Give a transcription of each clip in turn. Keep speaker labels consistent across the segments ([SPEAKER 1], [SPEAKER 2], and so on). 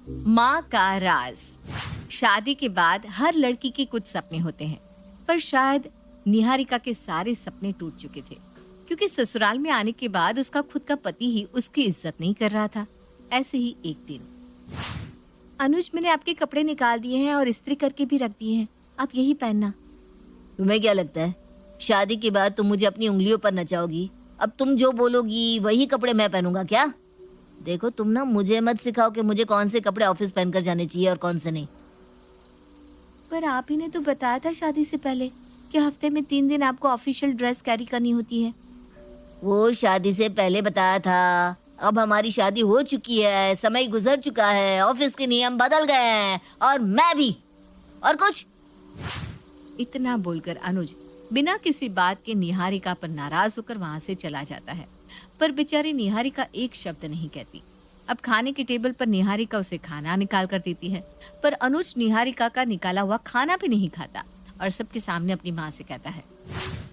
[SPEAKER 1] माँ का राज। शादी के बाद हर लड़की के कुछ सपने होते हैं, पर शायद निहारिका के सारे सपने टूट चुके थे, क्योंकि ससुराल में आने के बाद उसका खुद का पति ही उसकी इज्जत नहीं कर रहा था। ऐसे ही एक दिन, अनुज, मैंने आपके कपड़े निकाल दिए हैं और इस्त्री करके भी रख दिए हैं, आप यही पहनना।
[SPEAKER 2] तुम्हें क्या लगता है शादी के बाद तुम मुझे अपनी उंगलियों पर नचाओगी? अब तुम जो बोलोगी वही कपड़े मैं पहनूंगा क्या? देखो, तुम ना मुझे मत सिखाओ कि मुझे कौन से कपड़े ऑफिस पहनकर जाने चाहिए और कौन से नहीं।
[SPEAKER 1] पर आप ही ने तो बताया था शादी से पहले कि हफ्ते में 3 दिन आपको ऑफिशियल ड्रेस कैरी करनी होती है।
[SPEAKER 2] वो शादी से पहले बताया था। अब हमारी शादी हो चुकी है, समय गुजर चुका है, ऑफिस के नियम बदल गए हैं और मैं भी। और कुछ?
[SPEAKER 1] इतना बोलकर अनुज बिना किसी बात के निहारिका पर नाराज होकर वहां से चला जाता है, पर बेचारी निहारिका एक शब्द नहीं कहती। अब खाने के टेबल पर निहारिका उसे खाना निकाल कर देती है, पर अनुज निहारिका का निकाला हुआ खाना भी नहीं खाता और सबके सामने अपनी माँ से कहता है,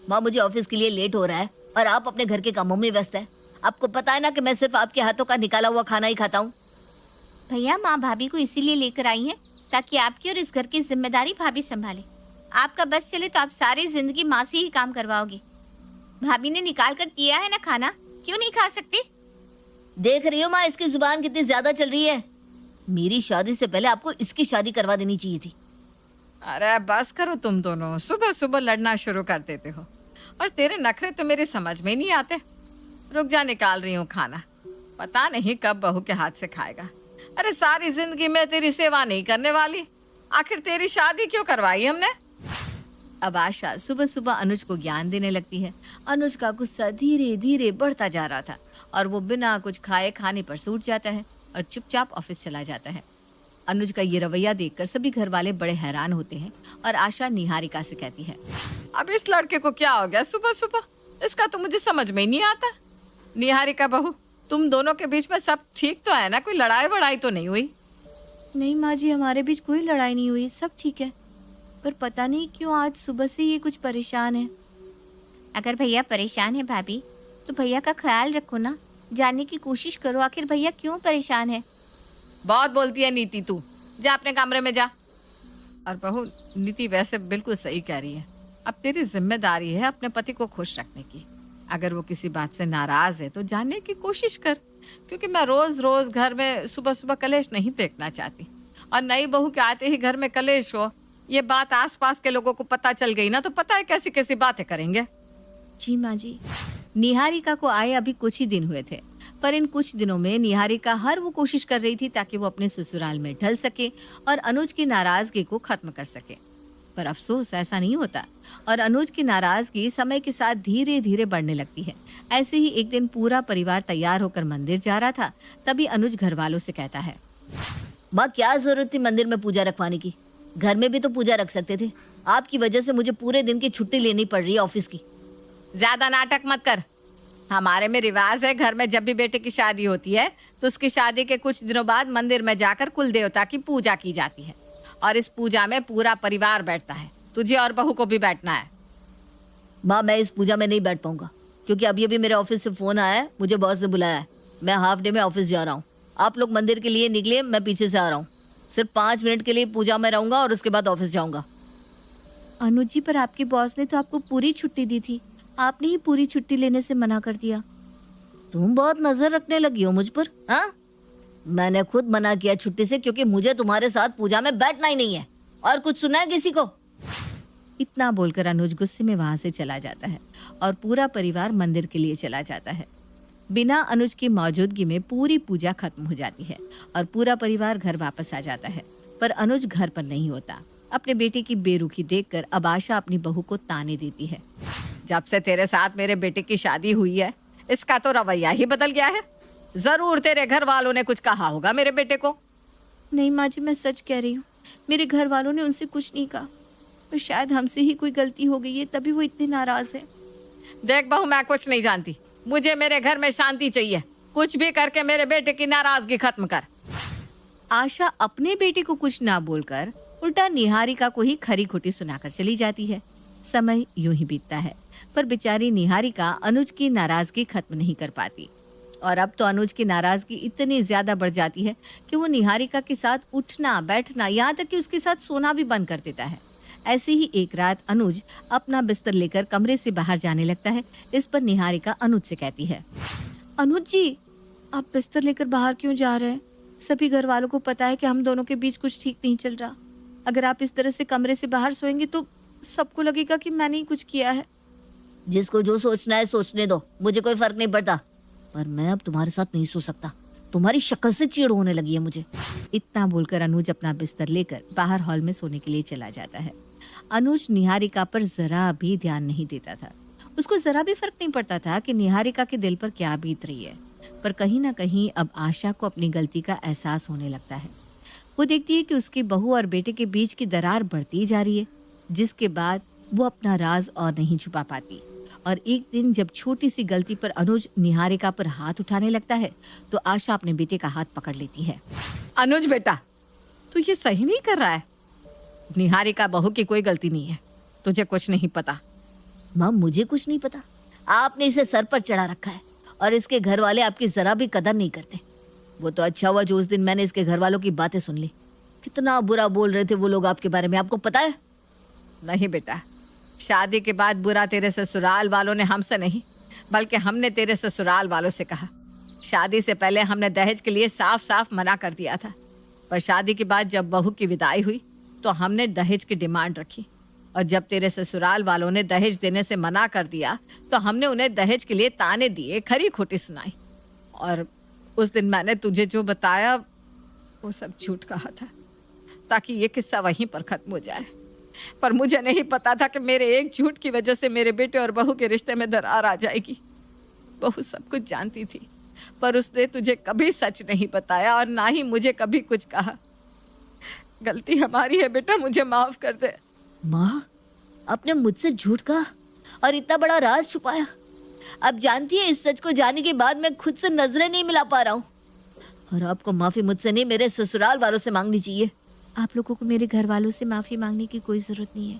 [SPEAKER 2] माँ, मुझे ऑफिस के लिए लेट हो रहा है और आप अपने घर के कामों में व्यस्त है। आपको पता है ना कि मैं सिर्फ आपके हाथों का निकाला हुआ खाना ही खाता हूँ।
[SPEAKER 1] भैया, माँ भाभी को इसीलिए लेकर आई है ताकि आपकी और इस घर की जिम्मेदारी भाभी संभाले। आपका बस चले तो आप सारी जिंदगी माँ से ही काम करवाओगे। भाभी ने निकाल कर दिया है ना खाना, क्यों नहीं खा सकते?
[SPEAKER 2] देख रही हो माँ, इसकी जुबान कितनी ज्यादा चल रही है। मेरी शादी से पहले आपको इसकी शादी करवा देनी चाहिए थी।
[SPEAKER 3] अरे बस करो, तुम दोनों सुबह सुबह लड़ना शुरू कर देते हो और तेरे नखरे तो मेरी समझ में नहीं आते। रुक जा, निकाल रही हूँ खाना, पता नहीं कब बहू के हाथ से खाएगा। अरे सारी जिंदगी मैं तेरी सेवा नहीं करने वाली, आखिर तेरी शादी क्यों करवाई हमने?
[SPEAKER 1] अब आशा सुबह सुबह अनुज को ज्ञान देने लगती है। अनुज का गुस्सा धीरे धीरे बढ़ता जा रहा था और वो बिना कुछ खाए खाने पर सूट जाता है और चुपचाप ऑफिस चला जाता है। अनुज का ये रवैया देखकर सभी घर वाले बड़े हैरान होते हैं और आशा निहारिका से कहती है,
[SPEAKER 3] अब इस लड़के को क्या हो गया सुबह सुबह? इसका तो मुझे समझ में ही नहीं आता। निहारिका बहू, तुम दोनों के बीच में सब ठीक तो है ना? कोई लड़ाई वड़ाई तो नहीं हुई?
[SPEAKER 1] नहीं माँ जी, हमारे बीच कोई लड़ाई नहीं हुई, सब ठीक है, पर पता नहीं क्यों आज सुबह से ये कुछ परेशान है। अगर भैया परेशान है भाभी, तो भैया का ख्याल रखो ना, जानने की कोशिश करो आखिर भैया क्यों परेशान है।
[SPEAKER 3] बहुत बोलती है नीति, तू जा अपने कमरे में जा। और बहू, नीति वैसे बिल्कुल सही कह रही है। अब तेरी जिम्मेदारी है अपने पति को खुश रखने की। अगर वो किसी बात से नाराज है तो जानने की कोशिश कर, क्योंकि मैं रोज रोज घर में सुबह सुबह कलेश नहीं देखना चाहती। और नई बहू के आते ही घर में कलेश हो, ये बात आसपास के लोगों को पता चल गई ना, तो पता है कैसी कैसी बातें करेंगे।
[SPEAKER 1] जी माँ जी। निहारिका को आए अभी कुछ ही दिन हुए थे, पर इन कुछ दिनों में निहारिका हर वो कोशिश कर रही थी ताकि वो अपने ससुराल में ढल सके और अनुज की नाराजगी को खत्म कर सके। पर अफसोस ऐसा नहीं होता और अनुज की नाराजगी समय के साथ धीरे धीरे बढ़ने लगती है। ऐसे ही एक दिन पूरा परिवार तैयार होकर मंदिर जा रहा था, तभी अनुज घर वालों से कहता है,
[SPEAKER 2] माँ, क्या जरूरत थी मंदिर में पूजा रखवाने की? घर में भी तो पूजा रख सकते थे। आपकी वजह से मुझे पूरे दिन की छुट्टी लेनी पड़ रही है ऑफिस की।
[SPEAKER 3] ज्यादा नाटक मत कर। हमारे में रिवाज है, घर में जब भी बेटे की शादी होती है तो उसकी शादी के कुछ दिनों बाद मंदिर में जाकर कुल देवता की पूजा की जाती है और इस पूजा में पूरा परिवार बैठता है। तुझे और बहू को भी बैठना है।
[SPEAKER 2] माँ, मैं इस पूजा में नहीं बैठ पाऊंगा, क्योंकि अभी अभी मेरे ऑफिस से फोन आया है, मुझे बॉस ने बुलाया है। मैं हाफ डे में ऑफिस जा रहा हूँ। आप लोग मंदिर के लिए निकले, मैं पीछे से आ रहा हूँ। सिर्फ 5 मिनट के लिए पूजा में रहूंगा और उसके बाद ऑफिस जाऊंगा।
[SPEAKER 1] अनुज जी, पर आपके बॉस ने तो आपको पूरी छुट्टी दी थी, आपने ही पूरी छुट्टी लेने से मना कर दिया।
[SPEAKER 2] तुम बहुत नजर रखने लगी हो मुझ पर, हाँ? मैंने खुद मना किया छुट्टी से, क्योंकि मुझे तुम्हारे साथ पूजा में बैठना ही नहीं है। और कुछ सुना है किसी को?
[SPEAKER 1] इतना बोलकर अनुज गुस्से में वहां से चला जाता है और पूरा परिवार मंदिर के लिए चला जाता है। बिना अनुज की मौजूदगी में पूरी पूजा खत्म हो जाती है और पूरा परिवार घर वापस आ जाता है, पर अनुज घर पर नहीं होता। अपने बेटे की बेरुखी देखकर अब आशा अपनी बहू को ताने देती है,
[SPEAKER 3] जब से तेरे साथ मेरे बेटे की शादी हुई है, इसका तो रवैया ही बदल गया है। जरूर तेरे घर वालों ने कुछ कहा होगा मेरे बेटे को।
[SPEAKER 1] नहीं माँ जी, मैं सच कह रही हूँ, मेरे घर वालों ने उनसे कुछ नहीं कहा, पर शायद हमसे ही कोई गलती हो गई है, तभी वो इतने नाराज है।
[SPEAKER 3] देख बहू, मैं कुछ नहीं जानती, मुझे मेरे घर में शांति चाहिए। कुछ भी करके मेरे बेटे की नाराजगी खत्म कर।
[SPEAKER 1] आशा अपने बेटे को कुछ ना बोलकर उल्टा निहारिका को ही खरी खोटी सुनाकर चली जाती है। समय यूं ही बीतता है, पर बेचारी निहारिका अनुज की नाराजगी खत्म नहीं कर पाती। और अब तो अनुज की नाराजगी इतनी ज्यादा बढ़ जाती है कि वो निहारिका के साथ उठना बैठना यहाँ तक कि उसके साथ सोना भी बंद कर देता है। ऐसी ही एक रात अनुज अपना बिस्तर लेकर कमरे से बाहर जाने लगता है। इस पर निहारिका अनुज से कहती है, अनुज जी, आप बिस्तर लेकर बाहर क्यों जा रहे हैं? सभी घर वालों को पता है कि हम दोनों के बीच कुछ ठीक नहीं चल रहा। अगर आप इस तरह से कमरे से बाहर सोएंगे तो सबको लगेगा कि मैंने ही कुछ किया है।
[SPEAKER 2] जिसको जो सोचना है सोचने दो, मुझे कोई फर्क नहीं पड़ता, पर मैं अब तुम्हारे साथ नहीं सो सकता। तुम्हारी शक्ल से चिढ़ होने लगी है मुझे।
[SPEAKER 1] इतना बोलकर अनुज अपना बिस्तर लेकर बाहर हॉल में सोने के लिए चला जाता है। अनुज निहारिका पर जरा भी ध्यान नहीं देता था। उसको जरा भी फर्क नहीं पड़ता था कि निहारिका के दिल पर क्या बीत रही है। पर कहीं ना कहीं अब आशा को अपनी गलती का एहसास होने लगता है। वो देखती है कि उसकी बहू और बेटे के बीच की दरार बढ़ती जा रही है, जिसके बाद वो अपना राज और नहीं छुपा पाती। और एक दिन जब छोटी सी गलती पर अनुज निहारिका पर हाथ उठाने लगता है तो आशा अपने बेटे का हाथ पकड़ लेती है।
[SPEAKER 3] अनुज बेटा, तू ये सही नहीं कर रहा है। निहारिका बहू की कोई गलती नहीं है, तुझे कुछ नहीं पता।
[SPEAKER 2] माँ, मुझे कुछ नहीं पता। आपने इसे सर पर चढ़ा रखा है और इसके घर वाले आपकी जरा भी कदर नहीं करते। वो तो अच्छा हुआ जो उस दिन मैंने इसके घर वालों की बातें सुन ली। कितना बुरा बोल रहे थे वो लोग आपके बारे में, आपको पता है?
[SPEAKER 3] नहीं बेटा, शादी के बाद बुरा तेरे ससुराल वालों ने हमसे नहीं, बल्कि हमने तेरे ससुराल वालों से कहा। शादी से पहले हमने दहेज के लिए साफ साफ मना कर दिया था, पर शादी के बाद जब बहू की विदाई हुई तो हमने दहेज की डिमांड रखी। और जब तेरे ससुराल वालों ने दहेज देने से मना कर दिया तो हमने उन्हें दहेज के लिए ताने दिए, खरी खोटी सुनाई। और उस दिन मैंने तुझे जो बताया वो सब झूठ कहा था, ताकि ये किस्सा वहीं पर खत्म हो जाए। पर मुझे नहीं पता था कि मेरे एक झूठ की वजह से मेरे बेटे और बहू के रिश्ते में दरार आ जाएगी। बहू सब कुछ जानती थी, पर उसने तुझे कभी सच नहीं बताया और ना ही मुझे कभी कुछ कहा। गलती हमारी है बेटा, मुझे माफ कर दे।
[SPEAKER 2] माँ, आपने मुझसे झूठ कहा और इतना बड़ा राज छुपाया। अब जानती है, इस सच को जानने के बाद मैं खुद से नजरें नहीं मिला पा रहा हूँ। और आपको माफी मुझसे नहीं, मेरे ससुराल वालों से मांगनी चाहिए।
[SPEAKER 1] आप लोगों को मेरे घर वालों से माफी मांगने की कोई जरूरत नहीं है।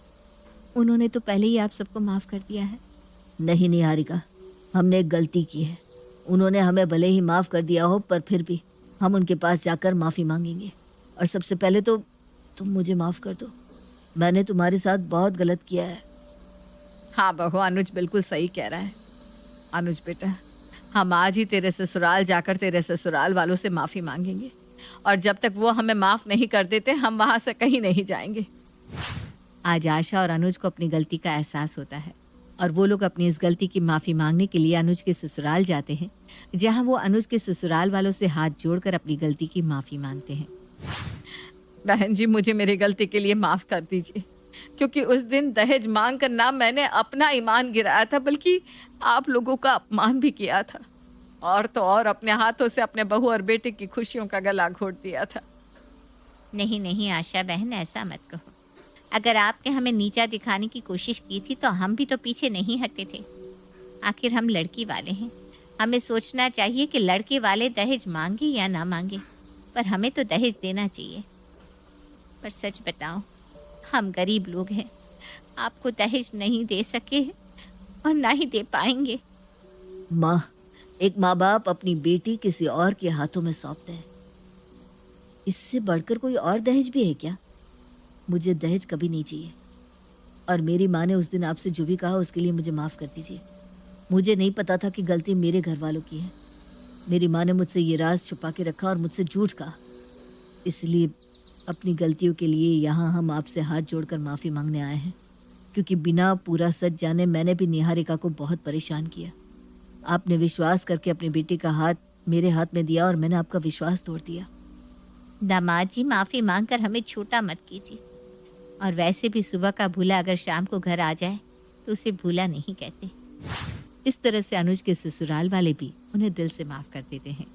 [SPEAKER 1] उन्होंने तो पहले ही आप सबको माफ कर दिया है।
[SPEAKER 2] नहीं निहारिका, हमने एक गलती की है। उन्होंने हमें भले ही माफ कर दिया हो, पर फिर भी हम उनके पास जाकर माफी मांगेंगे। और सबसे पहले तो तुम मुझे माफ कर दो। मैंने तुम्हारे साथ बहुत गलत किया है।
[SPEAKER 3] हाँ बहू, अनुज बिल्कुल सही कह रहा है। अनुज बेटा, हम आज ही तेरे ससुराल जाकर तेरे ससुराल वालों से माफी मांगेंगे, और जब तक वो हमें माफ नहीं कर देते हम वहां से कहीं नहीं जाएंगे।
[SPEAKER 1] आज आशा और अनुज को अपनी गलती का एहसास होता है और वो लोग अपनी इस गलती की माफी मांगने के लिए अनुज के ससुराल जाते हैं, जहां वो अनुज के ससुराल वालों से हाथ जोड़कर अपनी गलती की माफी मांगते हैं।
[SPEAKER 3] बहन जी, मुझे मेरी गलती के लिए माफ कर दीजिए, क्योंकि उस दिन दहेज मांग कर ना मैंने अपना ईमान गिराया था, बल्कि आप लोगों का अपमान भी किया था। और तो और अपने हाथों से अपने बहू और बेटे की खुशियों का गला घोट दिया था।
[SPEAKER 1] नहीं नहीं आशा बहन, ऐसा मत कहो। अगर आपने हमें नीचा दिखाने की कोशिश की थी तो हम भी तो पीछे नहीं हटे थे। आखिर हम लड़की वाले हैं, हमें सोचना चाहिए कि लड़के वाले दहेज मांगे या ना मांगे, पर हमें तो दहेज देना चाहिए। पर सच बताओ, हम गरीब लोग हैं, आपको दहेज नहीं दे सके और ना ही दे पाएंगे।
[SPEAKER 2] माँ, एक माँ बाप अपनी बेटी किसी और के हाथों में सौंपते हैं। इससे बढ़कर कोई और दहेज भी है क्या? मुझे दहेज कभी नहीं चाहिए। और मेरी माँ ने उस दिन आपसे जो भी कहा उसके लिए मुझे माफ़ कर दीजिए। मुझे नहीं पता था कि गलती मेरे घर वालों की है। मेरी माँ ने मुझसे ये राज छुपा के रखा और मुझसे झूठ कहा। इसलिए अपनी गलतियों के लिए यहाँ हम आपसे हाथ जोड़कर माफ़ी मांगने आए हैं, क्योंकि बिना पूरा सच जाने मैंने भी निहारिका को बहुत परेशान किया। आपने विश्वास करके अपनी बेटी का हाथ मेरे हाथ में दिया और मैंने आपका विश्वास तोड़ दिया।
[SPEAKER 1] दामाद जी, माफ़ी मांगकर हमें छोटा मत कीजिए। और वैसे भी सुबह का भूला अगर शाम को घर आ जाए तो उसे भूला नहीं कहते। इस तरह से अनुज के ससुराल वाले भी उन्हें दिल से माफ़ कर देते हैं।